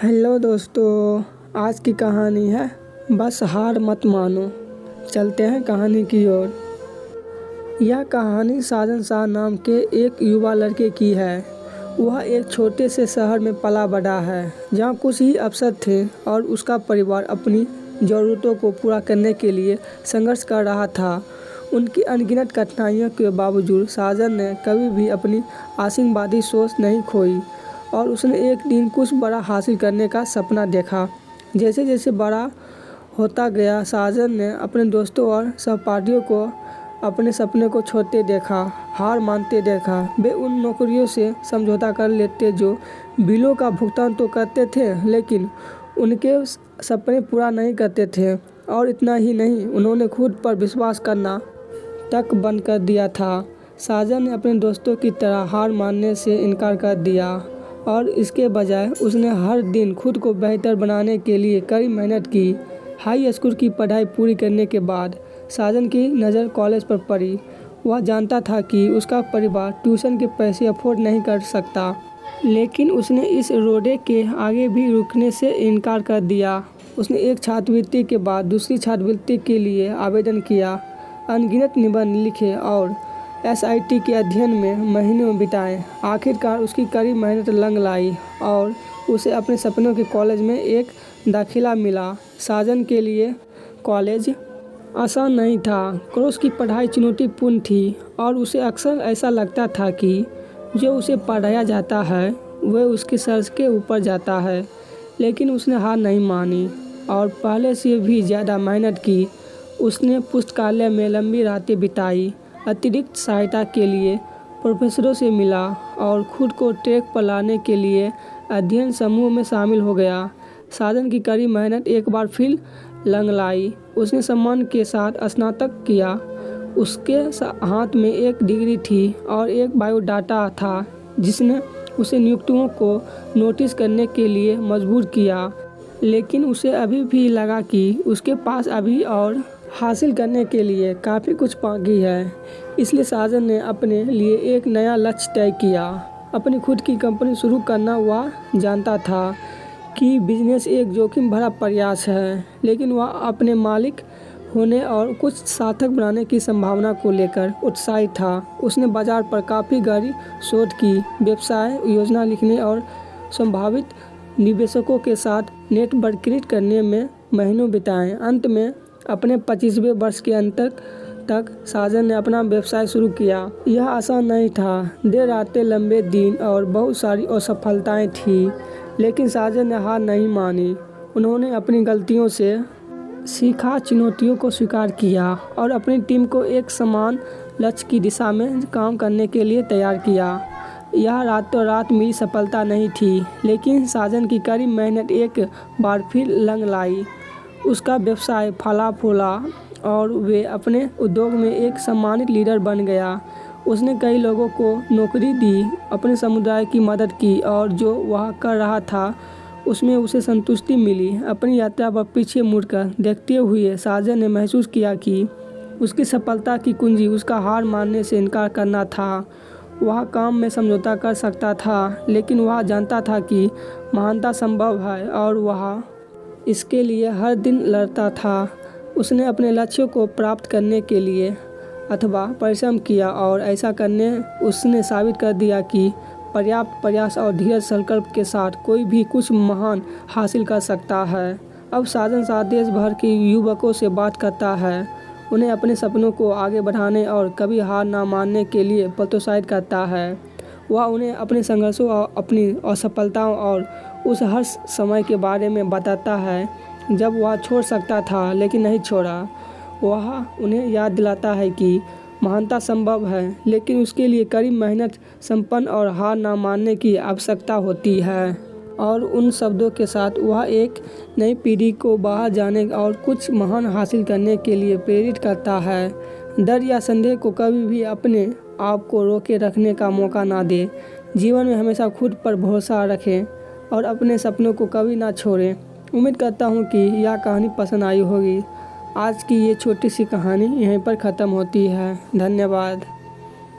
Hello दोस्तों, आज की कहानी है बस हार मत मानो। चलते हैं कहानी की ओर। यह कहानी साजन शाह नाम के एक युवा लड़के की है। वह एक छोटे से शहर में पला बड़ा है जहाँ कुछ ही अवसर थे और उसका परिवार अपनी ज़रूरतों को पूरा करने के लिए संघर्ष कर रहा था। उनकी अनगिनत कठिनाइयों के बावजूद साजन ने कभी भी अपनी आशावादी सोच नहीं खोई और उसने एक दिन कुछ बड़ा हासिल करने का सपना देखा। जैसे जैसे बड़ा होता गया, साजन ने अपने दोस्तों और सहपाठियों को अपने सपने को छोड़ते देखा, हार मानते देखा। वे उन नौकरियों से समझौता कर लेते जो बिलों का भुगतान तो करते थे लेकिन उनके सपने पूरा नहीं करते थे। और इतना ही नहीं, उन्होंने खुद पर विश्वास करना तक बंद कर दिया था। साजन ने अपने दोस्तों की तरह हार मानने से इनकार कर दिया और इसके बजाय उसने हर दिन खुद को बेहतर बनाने के लिए कड़ी मेहनत की। हाई स्कूल की पढ़ाई पूरी करने के बाद साजन की नज़र कॉलेज पर पड़ी। वह जानता था कि उसका परिवार ट्यूशन के पैसे अफोर्ड नहीं कर सकता, लेकिन उसने इस रोडे के आगे भी रुकने से इनकार कर दिया। उसने एक छात्रवृत्ति के बाद दूसरी छात्रवृत्ति के लिए आवेदन किया, अनगिनत निबंध लिखे और SIT के अध्ययन में महीनों बिताए। आखिरकार उसकी कड़ी मेहनत रंग लाई और उसे अपने सपनों के कॉलेज में एक दाखिला मिला। साजन के लिए कॉलेज आसान नहीं था। कोर्स की पढ़ाई चुनौतीपूर्ण थी और उसे अक्सर ऐसा लगता था कि जो उसे पढ़ाया जाता है वह उसके सर के ऊपर जाता है। लेकिन उसने हार नहीं मानी और पहले से भी ज़्यादा मेहनत की। उसने पुस्तकालय में लंबी रातें बिताई, अतिरिक्त सहायता के लिए प्रोफेसरों से मिला और खुद को ट्रैक पर लाने के लिए अध्ययन समूह में शामिल हो गया। साजन की कड़ी मेहनत एक बार फिर रंग लाई। उसने सम्मान के साथ स्नातक किया। उसके हाथ में एक डिग्री थी और एक बायोडाटा था जिसने उसे नियुक्तियों को नोटिस करने के लिए मजबूर किया। लेकिन उसे अभी भी लगा कि उसके पास अभी और हासिल करने के लिए काफ़ी कुछ बाकी है। इसलिए साजन ने अपने लिए एक नया लक्ष्य तय किया, अपनी खुद की कंपनी शुरू करना। वह जानता था कि बिजनेस एक जोखिम भरा प्रयास है, लेकिन वह अपने मालिक होने और कुछ सार्थक बनाने की संभावना को लेकर उत्साहित था। उसने बाजार पर काफ़ी गहरी शोध की, व्यवसाय योजना लिखने और संभावित निवेशकों के साथ नेटवर्किंग करने में महीनों बिताए। अंत में अपने 25वें वर्ष के अंत तक साजन ने अपना व्यवसाय शुरू किया। यह आसान नहीं था। देर रातें, लंबे दिन और बहुत सारी असफलताएं थीं, लेकिन साजन ने हार नहीं मानी। उन्होंने अपनी गलतियों से सीखा, चुनौतियों को स्वीकार किया और अपनी टीम को एक समान लक्ष्य की दिशा में काम करने के लिए तैयार किया। यह रातों रात मिली सफलता नहीं थी, लेकिन साजन की कड़ी मेहनत एक बार फिर रंग लाई। उसका व्यवसाय फला फूला और वे अपने उद्योग में एक सम्मानित लीडर बन गया। उसने कई लोगों को नौकरी दी, अपने समुदाय की मदद की और जो वह कर रहा था उसमें उसे संतुष्टि मिली। अपनी यात्रा पर पीछे मुड़कर देखते हुए साजन ने महसूस किया कि उसकी सफलता की कुंजी उसका हार मानने से इनकार करना था। वह काम में समझौता कर सकता था, लेकिन वह जानता था कि महानता संभव है और वह इसके लिए हर दिन लड़ता था। उसने अपने लक्ष्यों को प्राप्त करने के लिए अथवा परिश्रम किया और ऐसा करने उसने साबित कर दिया कि पर्याप्त प्रयास और धीरज संकल्प के साथ कोई भी कुछ महान हासिल कर सकता है। अब साजन शाह देश भर के युवकों से बात करता है, उन्हें अपने सपनों को आगे बढ़ाने और कभी हार ना मानने के लिए प्रोत्साहित करता है। वह उन्हें अपने संघर्षों और अपनी असफलताओं और उस हर समय के बारे में बताता है जब वह छोड़ सकता था लेकिन नहीं छोड़ा। वह उन्हें याद दिलाता है कि महानता संभव है, लेकिन उसके लिए कड़ी मेहनत, संपन्न और हार ना मानने की आवश्यकता होती है। और उन शब्दों के साथ वह एक नई पीढ़ी को बाहर जाने और कुछ महान हासिल करने के लिए प्रेरित करता है। डर या संदेह को कभी भी अपने आप को रोके रखने का मौका ना दें। जीवन में हमेशा खुद पर भरोसा रखें और अपने सपनों को कभी ना छोड़ें। उम्मीद करता हूँ कि यह कहानी पसंद आई होगी। आज की ये छोटी सी कहानी यहीं पर ख़त्म होती है। धन्यवाद।